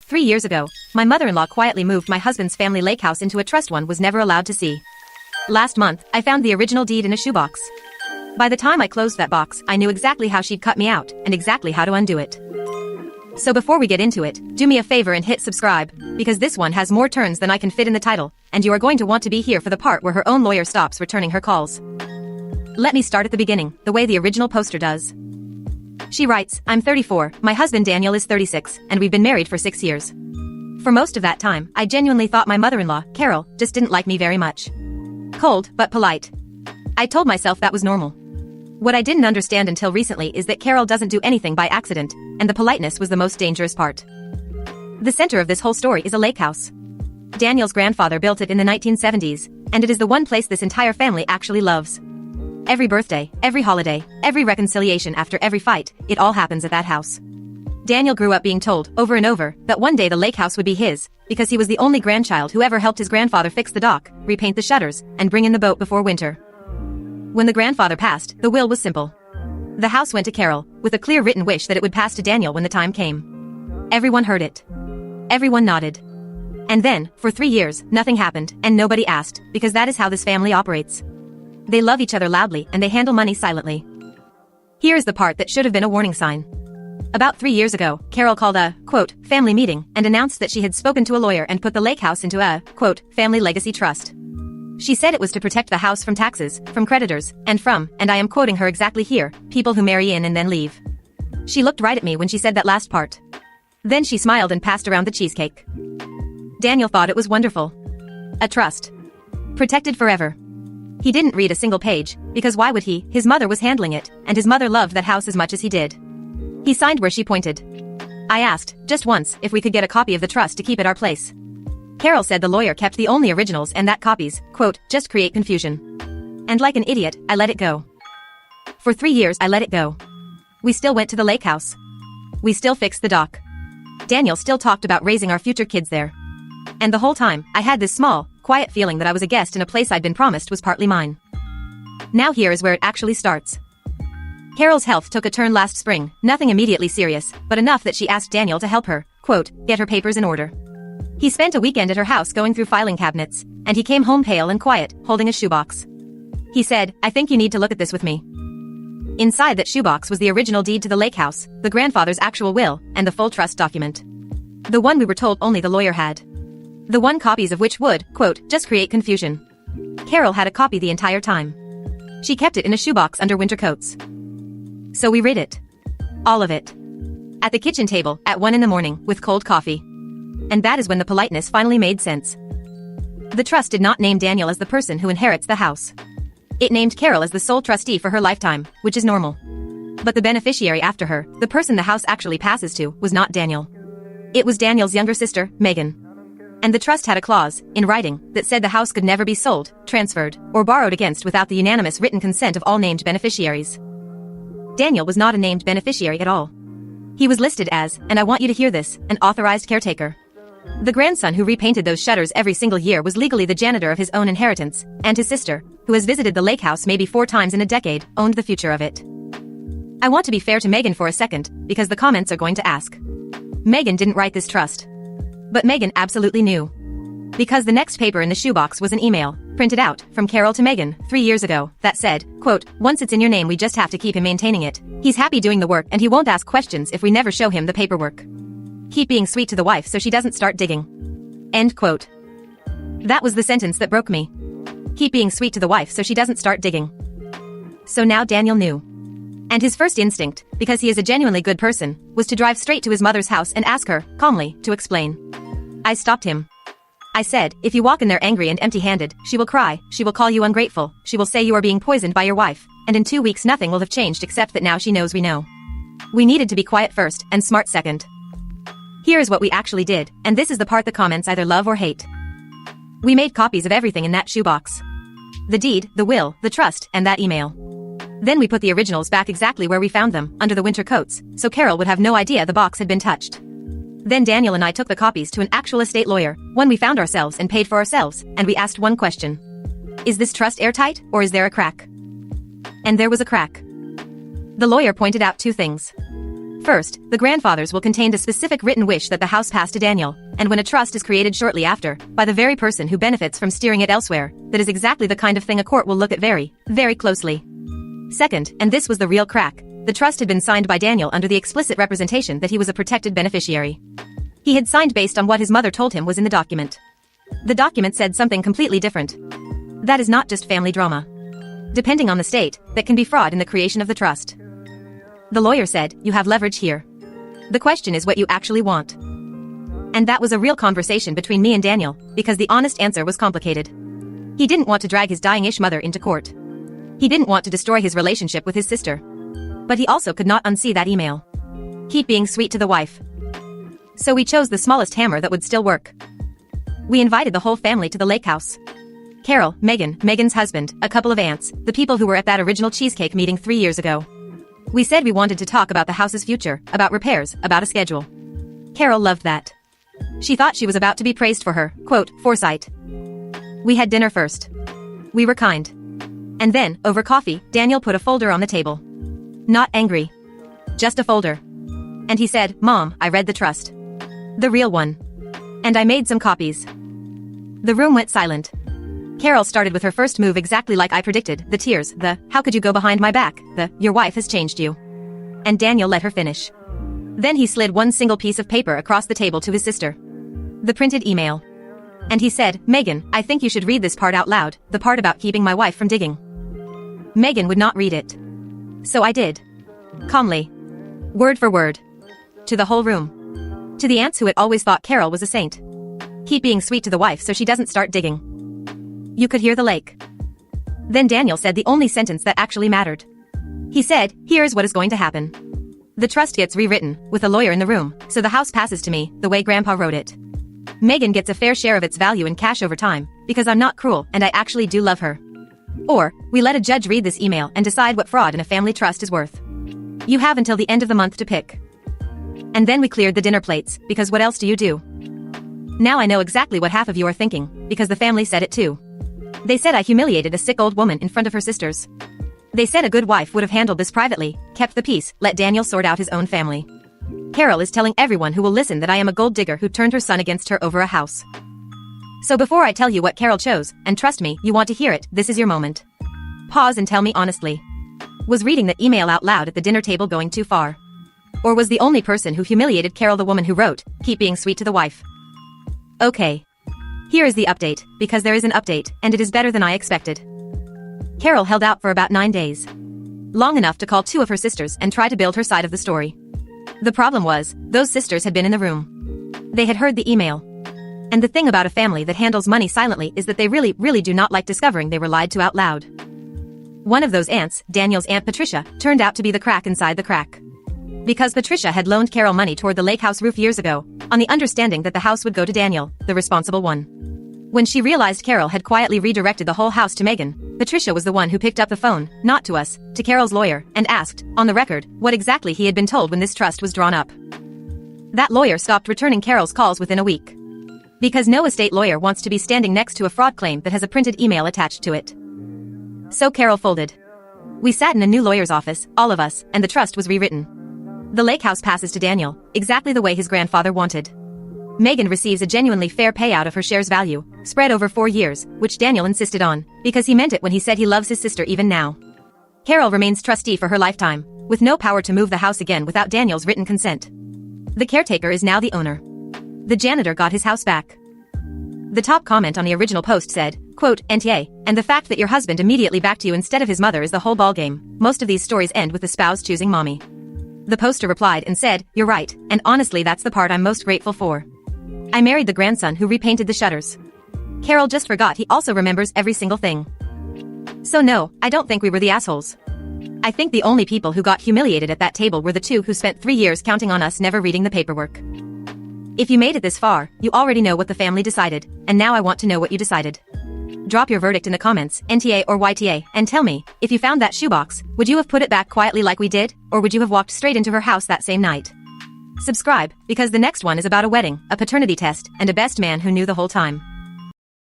3 years ago, my mother-in-law quietly moved my husband's family lake house into a trust one was never allowed to see. Last month, I found the original deed in a shoebox. By the time I closed that box, I knew exactly how she'd cut me out, and exactly how to undo it. So before we get into it, do me a favor and hit subscribe, because this one has more turns than I can fit in the title, and you are going to want to be here for the part where her own lawyer stops returning her calls. Let me start at the beginning, the way the original poster does. She writes, I'm 34, my husband Daniel is 36, and we've been married for 6 years. For most of that time, I genuinely thought my mother-in-law, Carol, just didn't like me very much. Cold, but polite. I told myself that was normal. What I didn't understand until recently is that Carol doesn't do anything by accident, and the politeness was the most dangerous part. The center of this whole story is a lake house. Daniel's grandfather built it in the 1970s, and it is the one place this entire family actually loves. Every birthday, every holiday, every reconciliation after every fight, it all happens at that house. Daniel grew up being told, over and over, that one day the lake house would be his, because he was the only grandchild who ever helped his grandfather fix the dock, repaint the shutters, and bring in the boat before winter. When the grandfather passed, the will was simple. The house went to Carol, with a clear written wish that it would pass to Daniel when the time came. Everyone heard it. Everyone nodded. And then, for 3 years, nothing happened, and nobody asked, because that is how this family operates. They love each other loudly, and they handle money silently. Here is the part that should have been a warning sign. About 3 years ago, Carol called a, quote, family meeting, and announced that she had spoken to a lawyer and put the lake house into a, quote, family legacy trust. She said it was to protect the house from taxes, from creditors, and from, and I am quoting her exactly here, people who marry in and then leave. She looked right at me when she said that last part. Then she smiled and passed around the cheesecake. Daniel thought it was wonderful. A trust. Protected forever. He didn't read a single page, because why would he? His mother was handling it, and his mother loved that house as much as he did. He signed where she pointed. I asked, just once, if we could get a copy of the trust to keep at our place. Carol said the lawyer kept the only originals and that copies, quote, just create confusion. And like an idiot, I let it go. For 3 years I let it go. We still went to the lake house. We still fixed the dock. Daniel still talked about raising our future kids there. And the whole time, I had this small, quiet feeling that I was a guest in a place I'd been promised was partly mine. Now here is where it actually starts. Carol's health took a turn last spring, nothing immediately serious, but enough that she asked Daniel to help her, quote, get her papers in order. He spent a weekend at her house going through filing cabinets, and he came home pale and quiet, holding a shoebox. He said, I think you need to look at this with me. Inside that shoebox was the original deed to the lake house, the grandfather's actual will, and the full trust document. The one we were told only the lawyer had. The one copies of which would, quote, just create confusion. Carol had a copy the entire time. She kept it in a shoebox under winter coats. So we read it. All of it. At the kitchen table, at 1 a.m, with cold coffee. And that is when the politeness finally made sense. The trust did not name Daniel as the person who inherits the house. It named Carol as the sole trustee for her lifetime, which is normal. But the beneficiary after her, the person the house actually passes to, was not Daniel. It was Daniel's younger sister, Megan. And the trust had a clause, in writing, that said the house could never be sold, transferred, or borrowed against without the unanimous written consent of all named beneficiaries. Daniel was not a named beneficiary at all. He was listed as, and I want you to hear this, an authorized caretaker. The grandson who repainted those shutters every single year was legally the janitor of his own inheritance, and his sister, who has visited the lake house maybe 4 times in a decade, owned the future of it. I want to be fair to Megan for a second, because the comments are going to ask. Megan didn't write this trust. But Megan absolutely knew. Because the next paper in the shoebox was an email, printed out, from Carol to Megan, 3 years ago, that said, quote, once it's in your name we just have to keep him maintaining it. He's happy doing the work and he won't ask questions if we never show him the paperwork. Keep being sweet to the wife so she doesn't start digging. End quote. That was the sentence that broke me. Keep being sweet to the wife so she doesn't start digging. So now Daniel knew. And his first instinct, because he is a genuinely good person, was to drive straight to his mother's house and ask her, calmly, to explain. I stopped him. I said, if you walk in there angry and empty-handed, she will cry, she will call you ungrateful, she will say you are being poisoned by your wife, and in 2 weeks nothing will have changed except that now she knows we know. We needed to be quiet first, and smart second. Here is what we actually did, and this is the part the comments either love or hate. We made copies of everything in that shoebox. The deed, the will, the trust, and that email. Then we put the originals back exactly where we found them, under the winter coats, so Carol would have no idea the box had been touched. Then Daniel and I took the copies to an actual estate lawyer, one we found ourselves and paid for ourselves, and we asked one question. Is this trust airtight, or is there a crack? And there was a crack. The lawyer pointed out 2 things. First, the grandfathers will contain a specific written wish that the house pass to Daniel, and when a trust is created shortly after, by the very person who benefits from steering it elsewhere, that is exactly the kind of thing a court will look at very, very closely. Second, and this was the real crack, the trust had been signed by Daniel under the explicit representation that he was a protected beneficiary. He had signed based on what his mother told him was in the document. The document said something completely different. That is not just family drama. Depending on the state, that can be fraud in the creation of the trust. The lawyer said, you have leverage here. The question is what you actually want. And that was a real conversation between me and Daniel, because the honest answer was complicated. He didn't want to drag his dying-ish mother into court. He didn't want to destroy his relationship with his sister. But he also could not unsee that email. Keep being sweet to the wife. So we chose the smallest hammer that would still work. We invited the whole family to the lake house. Carol, Megan's husband, a couple of aunts, the people who were at that original cheesecake meeting 3 years ago. We said we wanted to talk about the house's future, about repairs, about a schedule. Carol loved that. She thought she was about to be praised for her, quote, foresight. We had dinner first. We were kind. And then, over coffee, Daniel put a folder on the table. Not angry. Just a folder. And he said, Mom, I read the trust. The real one. And I made some copies. The room went silent. Carol started with her first move exactly like I predicted, the tears, the, how could you go behind my back, the, your wife has changed you. And Daniel let her finish. Then he slid one single piece of paper across the table to his sister. The printed email. And he said, Megan, I think you should read this part out loud, the part about keeping my wife from digging. Megan would not read it. So I did. Calmly. Word for word. To the whole room. To the aunts who had always thought Carol was a saint. Keep being sweet to the wife so she doesn't start digging. You could hear the lake. Then Daniel said the only sentence that actually mattered. He said, here's what is going to happen. The trust gets rewritten, with a lawyer in the room, so the house passes to me, the way Grandpa wrote it. Megan gets a fair share of its value in cash over time, because I'm not cruel and I actually do love her. Or, we let a judge read this email and decide what fraud in a family trust is worth. You have until the end of the month to pick. And then we cleared the dinner plates, because what else do you do? Now I know exactly what half of you are thinking, because the family said it too. They said I humiliated a sick old woman in front of her sisters. They said a good wife would have handled this privately, kept the peace, let Daniel sort out his own family. Carol is telling everyone who will listen that I am a gold digger who turned her son against her over a house. So before I tell you what Carol chose, and trust me, you want to hear it, this is your moment. Pause and tell me honestly. Was reading the email out loud at the dinner table going too far? Or was the only person who humiliated Carol the woman who wrote, keep being sweet to the wife? Okay. Here is the update, because there is an update, and it is better than I expected. Carol held out for about 9 days. Long enough to call 2 of her sisters and try to build her side of the story. The problem was, those sisters had been in the room. They had heard the email. And the thing about a family that handles money silently is that they really do not like discovering they were lied to out loud. One of those aunts, Daniel's Aunt Patricia, turned out to be the crack inside the crack. Because Patricia had loaned Carol money toward the lake house roof years ago, on the understanding that the house would go to Daniel, the responsible one. When she realized Carol had quietly redirected the whole house to Megan, Patricia was the one who picked up the phone, not to us, to Carol's lawyer, and asked, on the record, what exactly he had been told when this trust was drawn up. That lawyer stopped returning Carol's calls within a week. Because no estate lawyer wants to be standing next to a fraud claim that has a printed email attached to it. So Carol folded. We sat in a new lawyer's office, all of us, and the trust was rewritten. The lake house passes to Daniel, exactly the way his grandfather wanted. Megan receives a genuinely fair payout of her share's value, spread over 4 years, which Daniel insisted on, because he meant it when he said he loves his sister even now. Carol remains trustee for her lifetime, with no power to move the house again without Daniel's written consent. The caretaker is now the owner. The janitor got his house back. The top comment on the original post said, quote, NTA, and the fact that your husband immediately backed you instead of his mother is the whole ballgame. Most of these stories end with the spouse choosing mommy. The poster replied and said, you're right, and honestly that's the part I'm most grateful for. I married the grandson who repainted the shutters. Carol just forgot he also remembers every single thing. So no, I don't think we were the assholes. I think the only people who got humiliated at that table were the 2 who spent 3 years counting on us never reading the paperwork. If you made it this far, you already know what the family decided, and now I want to know what you decided. Drop your verdict in the comments, NTA or YTA, and tell me, if you found that shoebox, would you have put it back quietly like we did, or would you have walked straight into her house that same night? Subscribe, because the next one is about a wedding, a paternity test, and a best man who knew the whole time.